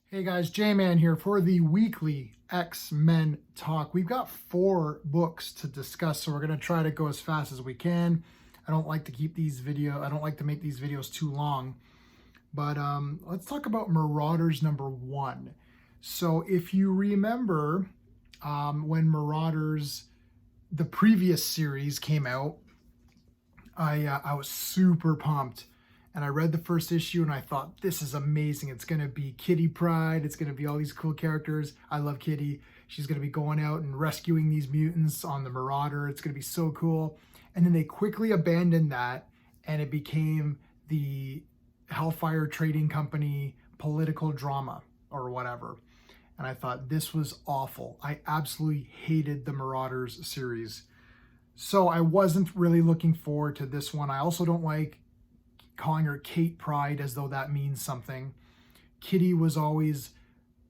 Hey guys, J-Man here for the weekly X-Men talk. We've got 4 books to discuss, so we're going to try to go as fast as we can. I don't like to make these videos too long, but let's talk about Marauders number 1. So if you remember, when Marauders, the previous series came out, I was super pumped. And I read the first issue and I thought, this is amazing. It's going to be Kitty Pryde. It's going to be all these cool characters. I love Kitty. She's going to be going out and rescuing these mutants on the Marauder. It's going to be so cool. And then they quickly abandoned that and it became the Hellfire Trading Company political drama or whatever. And I thought, this was awful. I absolutely hated the Marauders series. So I wasn't really looking forward to this one. I also don't like calling her Kate Pryde as though that means something. Kitty was always,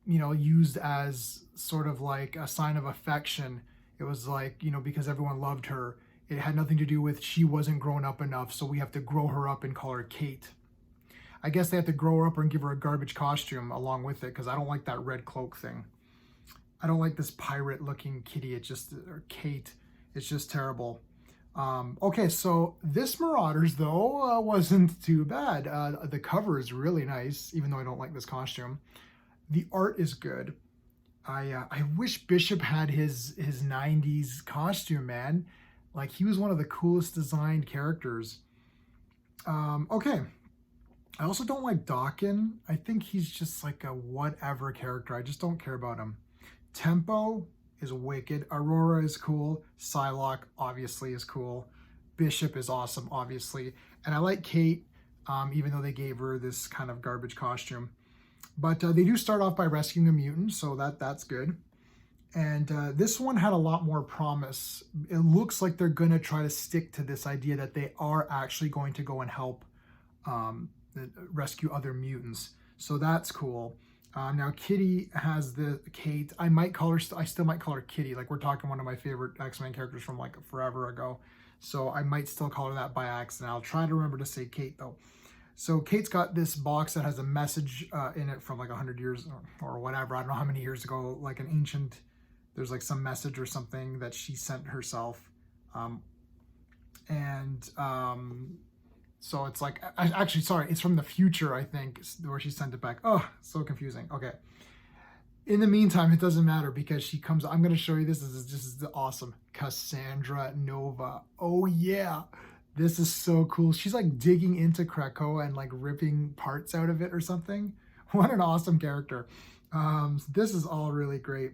used as sort of like a sign of affection. It was like, because everyone loved her. It had nothing to do with she wasn't grown up enough, so we have to grow her up and call her Kate. I guess they have to grow her up and give her a garbage costume along with it, because I don't like that red cloak thing. I don't like this pirate looking Kitty. Or Kate. It's just terrible. Okay, so this Marauders, though, wasn't too bad. The cover is really nice, even though I don't like this costume. The art is good. I wish Bishop had his 90s costume, man. Like, he was one of the coolest designed characters. Okay. I also don't like Dawkin. I think he's just like a whatever character. I just don't care about him. Tempo is wicked. Aurora is cool. Psylocke obviously is cool. Bishop is awesome, obviously. And I like Kate, even though they gave her this kind of garbage costume. But they do start off by rescuing a mutant, so that's good. And this one had a lot more promise. It looks like they're going to try to stick to this idea that they are actually going to go and help rescue other mutants. So that's cool. Now Kitty has the Kate. I still might call her Kitty. Like, we're talking one of my favorite X-Men characters from like forever ago. So I might still call her that by accident. I'll try to remember to say Kate though. So Kate's got this box that has a message in it from like 100 years or whatever. I don't know how many years ago, like an ancient, there's like some message or something that she sent herself. So it's like, actually, sorry, it's from the future, I think, where she sent it back. Oh, so confusing. Okay. In the meantime, it doesn't matter because she comes, I'm going to show you this. This is awesome. Cassandra Nova. Oh, yeah. This is so cool. She's like digging into Krakoa and like ripping parts out of it or something. What an awesome character. This is all really great.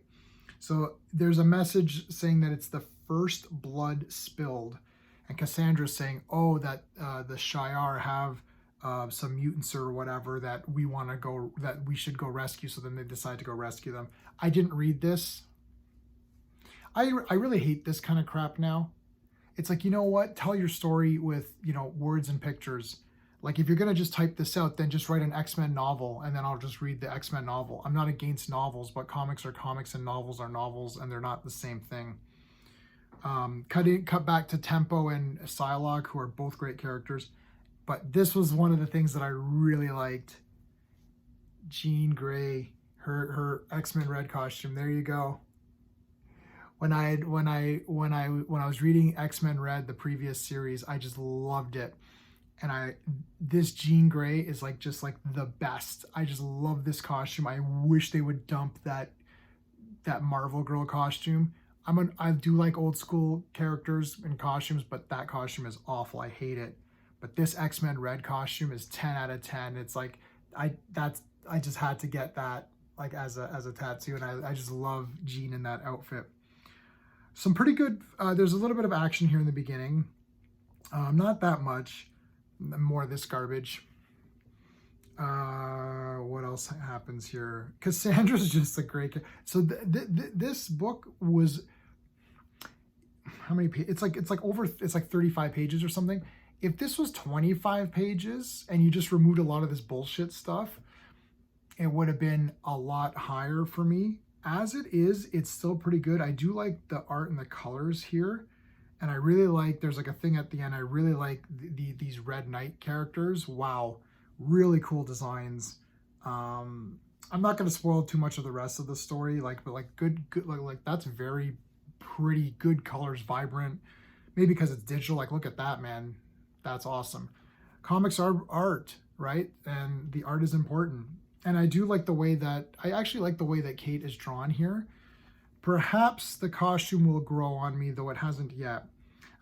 So there's a message saying that it's the first blood spilled. And Cassandra's saying, oh, that the Shi'ar have some mutants or whatever that we should go rescue. So then they decide to go rescue them. I didn't read this. I really hate this kind of crap now. It's like, you know what? Tell your story with, words and pictures. Like, if you're going to just type this out, then just write an X-Men novel and then I'll just read the X-Men novel. I'm not against novels, but comics are comics and novels are novels and they're not the same thing. Cut back to Tempo and Psylocke, who are both great characters. But this was one of the things that I really liked. Jean Grey, her X-Men Red costume. There you go. When I was reading X-Men Red, the previous series, I just loved it. And this Jean Grey is like just like the best. I just love this costume. I wish they would dump that Marvel Girl costume. I do like old school characters and costumes, but that costume is awful. I hate it. But this X-Men Red costume is 10 out of 10. It's like I just had to get that like as a tattoo, and I just love Jean in that outfit. Some pretty good. There's a little bit of action here in the beginning. Not that much. More of this garbage. What else happens here? Cassandra's just a great. So this book was how many pages? It's like 35 pages or something. If this was 25 pages and you just removed a lot of this bullshit stuff, it would have been a lot higher for me. As it is, it's still pretty good. I do like the art and the colors here. And I really like, there's like a thing at the end. I really like these Red Knight characters. Wow. Really cool designs. I'm not going to spoil too much of the rest of the story, like, but like good, like that's very pretty, good colors, vibrant. Maybe because it's digital. Like, look at that, man. That's awesome. Comics are art, right? And the art is important. And I do like the way that, I actually like the way that Kate is drawn here. Perhaps the costume will grow on me, though it hasn't yet.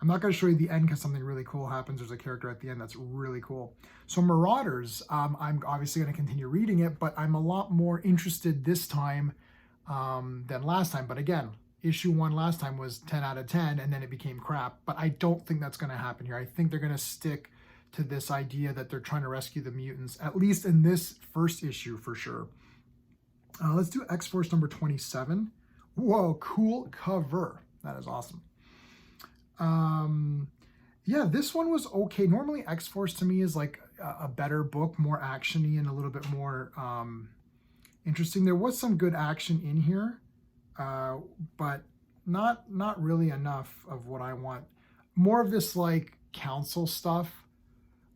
I'm not going to show you the end because something really cool happens. There's a character at the end that's really cool. So Marauders, I'm obviously going to continue reading it, but I'm a lot more interested this time than last time. But again, issue 1 last time was 10 out of 10, and then it became crap. But I don't think that's going to happen here. I think they're going to stick to this idea that they're trying to rescue the mutants, at least in this first issue for sure. Let's do X-Force number 27. Whoa, cool cover. That is awesome. Yeah, this one was okay. Normally X-Force to me is like a better book, more actiony and a little bit more interesting. There was some good action in here, but not really enough of what I want. More of this like council stuff,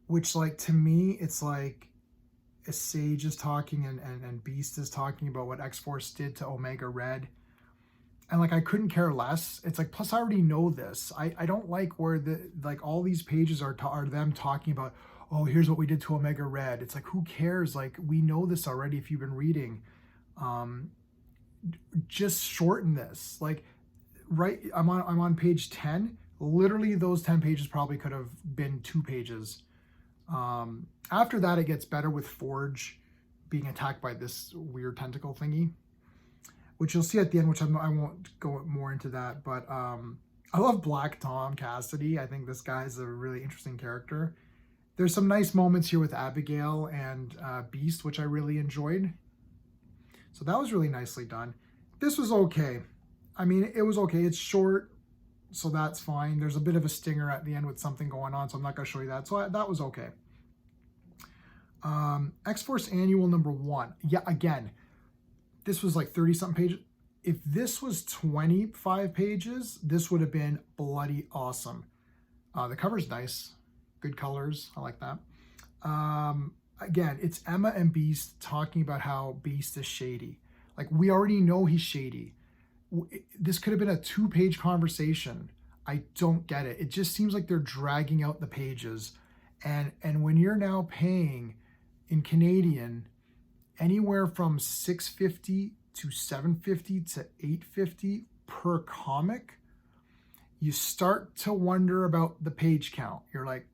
which like to me, it's like a Sage is talking and Beast is talking about what X-Force did to Omega Red. And like, I couldn't care less. It's like, plus I already know this. I don't like where the, like all these pages are them talking about, oh, here's what we did to Omega Red. It's like, who cares? Like, we know this already if you've been reading. Just shorten this. Like, right, I'm on page 10. Literally those 10 pages probably could have been 2 pages. After that, it gets better with Forge being attacked by this weird tentacle thingy, which you'll see at the end, which I won't go more into that. But I love Black Tom Cassidy. I think this guy's a really interesting character. There's some nice moments here with Abigail and Beast, which I really enjoyed. So that was really nicely done. This was okay. I mean, it was okay. It's short, so that's fine. There's a bit of a stinger at the end with something going on, so I'm not going to show you that. So that was okay. X-Force Annual number 1. Yeah, again, this was like 30-something pages. If this was 25 pages, this would have been bloody awesome. The cover's nice. Good colors. I like that. Again, it's Emma and Beast talking about how Beast is shady. Like, we already know he's shady. This could have been a 2-page conversation. I don't get it. It just seems like they're dragging out the pages. And when you're now paying in Canadian anywhere from $6.50 to $7.50 to $8.50 per comic, you start to wonder about the page count. You're like,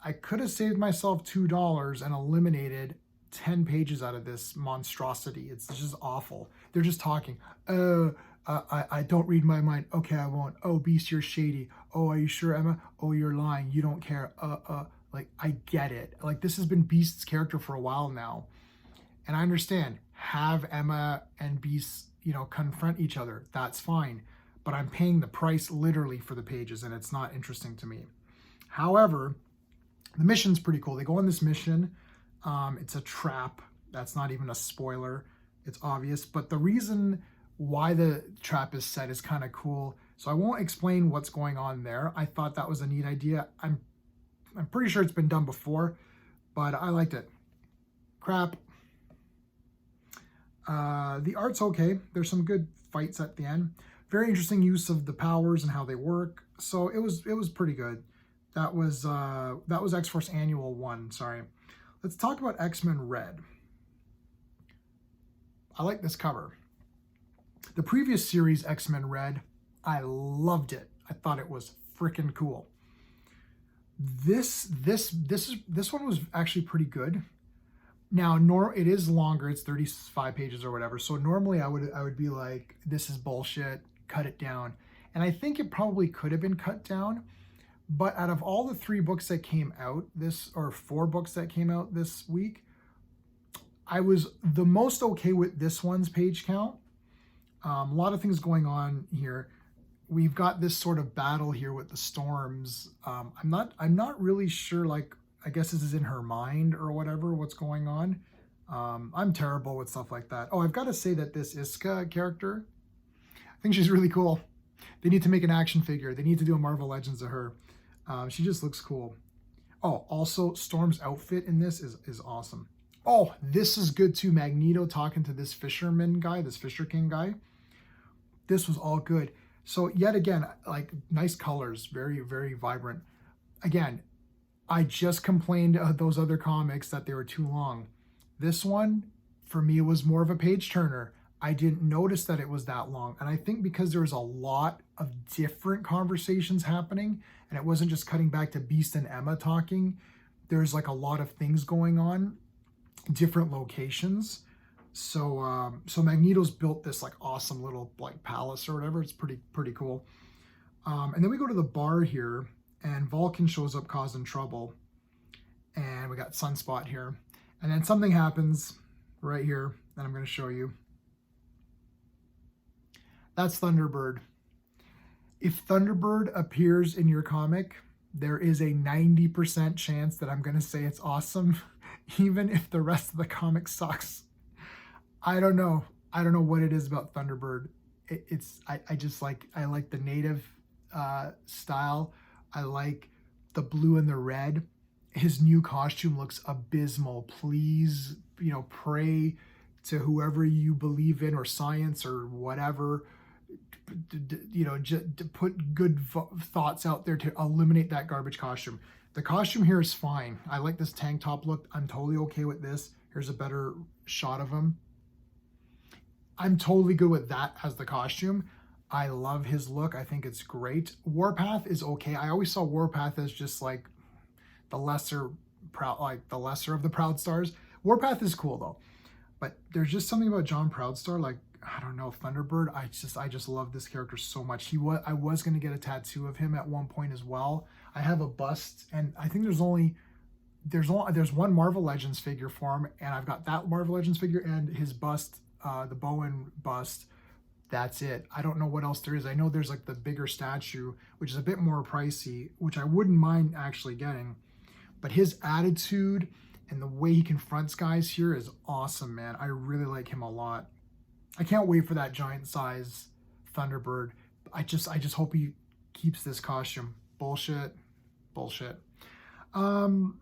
I could have saved myself $2 and eliminated 10 pages out of this monstrosity. It's just awful. They're just talking. I don't read my mind. Okay, I won't. Oh, Beast, you're shady. Oh, are you sure, Emma? Oh, you're lying. You don't care. Like, I get it. Like, this has been Beast's character for a while now. And I understand. Have Emma and Beast, confront each other. That's fine. But I'm paying the price literally for the pages, and it's not interesting to me. However, the mission's pretty cool. They go on this mission. It's a trap. That's not even a spoiler. It's obvious. But the reason why the trap is set is kind of cool. So I won't explain what's going on there. I thought that was a neat idea. I'm pretty sure it's been done before, but I liked it. Crap. The art's okay. There's some good fights at the end. Very interesting use of the powers and how they work. So it was pretty good. That was X-Force Annual 1. Sorry. Let's talk about X-Men Red. I like this cover. The previous series, X-Men Red, I loved it. I thought it was freaking cool. This one was actually pretty good. Now, it is longer. It's 35 pages or whatever. So normally I would be like, this is bullshit. Cut it down. And I think it probably could have been cut down. But out of all the 3 books that came out or 4 books that came out this week, I was the most okay with this one's page count. A lot of things going on here. We've got this sort of battle here with the storms. I'm not really sure, like, I guess this is in her mind or whatever, what's going on. I'm terrible with stuff like that. Oh, I've got to say that this Iska character, I think she's really cool. They need to make an action figure. They need to do a Marvel Legends of her. She just looks cool. Oh, also Storm's outfit in this is awesome. Oh, this is good too. Magneto talking to this fisherman guy, this Fisher King guy. This was all good. So yet again, like nice colors, very, very vibrant. Again, I just complained of those other comics that they were too long. This one, for me, was more of a page turner. I didn't notice that it was that long. And I think because there was a lot of different conversations happening, and it wasn't just cutting back to Beast and Emma talking, there's like a lot of things going on, different locations. So Magneto's built this like awesome little like palace or whatever. It's pretty cool. And then we go to the bar here, and Vulcan shows up causing trouble, and we got Sunspot here, and then something happens right here that I'm going to show you. That's Thunderbird. If Thunderbird appears in your comic, there is a 90% chance that I'm going to say it's awesome, even if the rest of the comic sucks. I don't know what it is about Thunderbird. I like the native style. I like the blue and the red. His new costume looks abysmal. Please, pray to whoever you believe in, or science or whatever, just to put good thoughts out there to eliminate that garbage costume. The costume here is fine. I like this tank top look. I'm totally okay with this. Here's a better shot of him. I'm totally good with that as the costume. I love his look. I think it's great. Warpath is okay. I always saw Warpath as just like the lesser of the Proud Stars. Warpath is cool though. But there's just something about John Proudstar, like, I don't know, Thunderbird. I just love this character so much. I was going to get a tattoo of him at one point as well. I have a bust, and I think there's one Marvel Legends figure for him, and I've got that Marvel Legends figure and his bust, the Bowen bust. That's it. I don't know what else there is. I know there's like the bigger statue, which is a bit more pricey, which I wouldn't mind actually getting. But his attitude and the way he confronts guys here is awesome, man. I really like him a lot. I can't wait for that giant size Thunderbird. I just hope he keeps this costume. Bullshit. So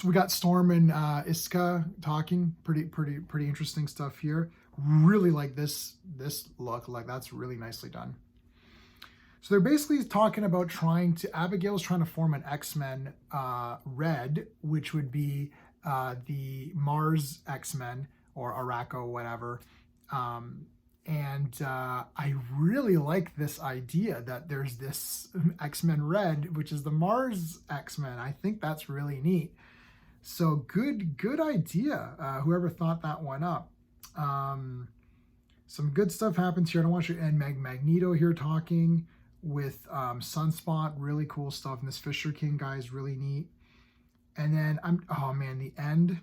we got Storm and Iska talking. Pretty interesting stuff here. Really like this look. Like, that's really nicely done. So they're basically talking about Abigail's trying to form an X-Men Red, which would be the Mars X-Men, or Araco, whatever. I really like this idea that there's this X-Men Red, which is the Mars X-Men. I think that's really neat. So good idea. Whoever thought that one up. Some good stuff happens here. I don't want you, and Magneto here talking with Sunspot, really cool stuff. And this Fisher King guy is really neat. And then the end.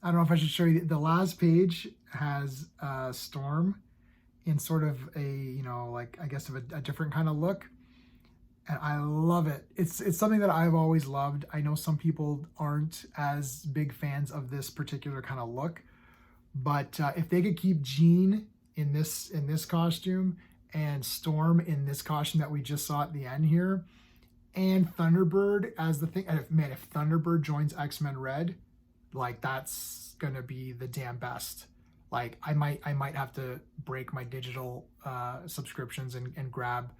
I don't know if I should show you. The last page has Storm in sort of a, I guess of a different kind of look. And I love it. It's something that I've always loved. I know some people aren't as big fans of this particular kind of look, but if they could keep Jean in this costume and Storm in this costume that we just saw at the end here, and Thunderbird as the thing, and if Thunderbird joins X-Men Red, like, that's gonna be the damn best. Like, I might have to break my digital subscriptions and grab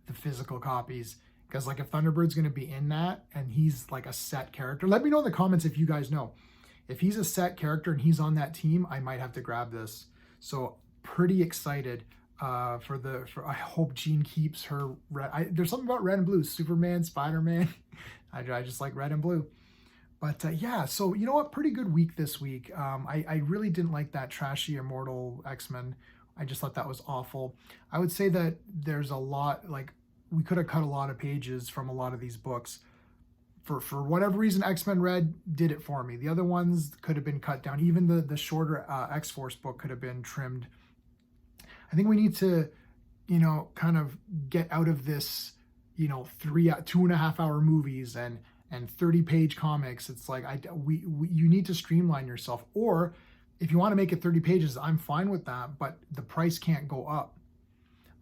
the physical copies, because like if Thunderbird's gonna be in that and he's like a set character, let me know in the comments if you guys know. If he's a set character and he's on that team, I might have to grab this. So pretty excited for I hope Jean keeps her red. There's something about red and blue. Superman, Spider-Man. I just like red and blue. But yeah, so you know what? Pretty good week this week. I really didn't like that trashy Immortal X-Men. I just thought that was awful. I would say that there's a lot, like, we could have cut a lot of pages from a lot of these books. For whatever reason, X-Men Red did it for me. The other ones could have been cut down. Even the shorter X-Force book could have been trimmed. I think we need to, kind of get out of this, 2.5 hour movies and 30-page comics. It's like, you need to streamline yourself. Or if you want to make it 30 pages, I'm fine with that, but the price can't go up.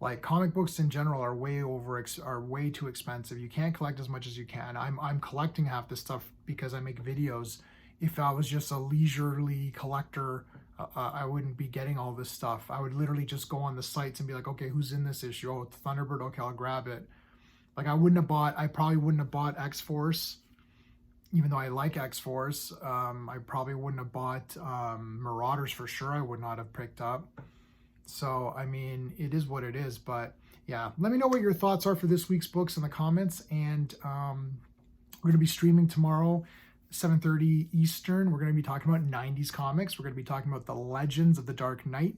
Like, comic books in general are way too expensive. You can't collect as much as you can. I'm collecting half this stuff because I make videos, if I was just a leisurely collector, I wouldn't be getting all this stuff. I would literally just go on the sites and be like, okay, who's in this issue? Oh, it's Thunderbird. Okay, I'll grab it. Like I probably wouldn't have bought X-Force, even though I like X-Force. I probably wouldn't have bought Marauders for sure. I would not have picked up. So, I mean, it is what it is. But yeah, let me know what your thoughts are for this week's books in the comments. And we're going to be streaming tomorrow, 7:30 Eastern. We're going to be talking about 90s comics. We're going to be talking about the Legends of the Dark Knight.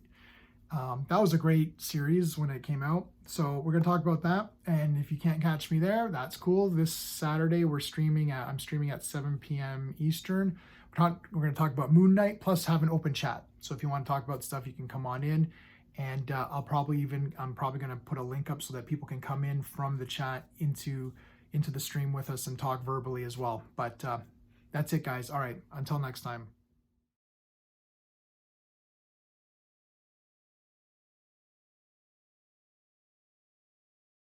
That was a great series when it came out. So we're going to talk about that. And if you can't catch me there, that's cool. This Saturday, I'm streaming at 7 p.m. Eastern. We're going to talk about Moon Knight, plus have an open chat. So if you want to talk about stuff, you can come on in. And I'm probably going to put a link up so that people can come in from the chat into the stream with us and talk verbally as well. But that's it, guys. All right. Until next time.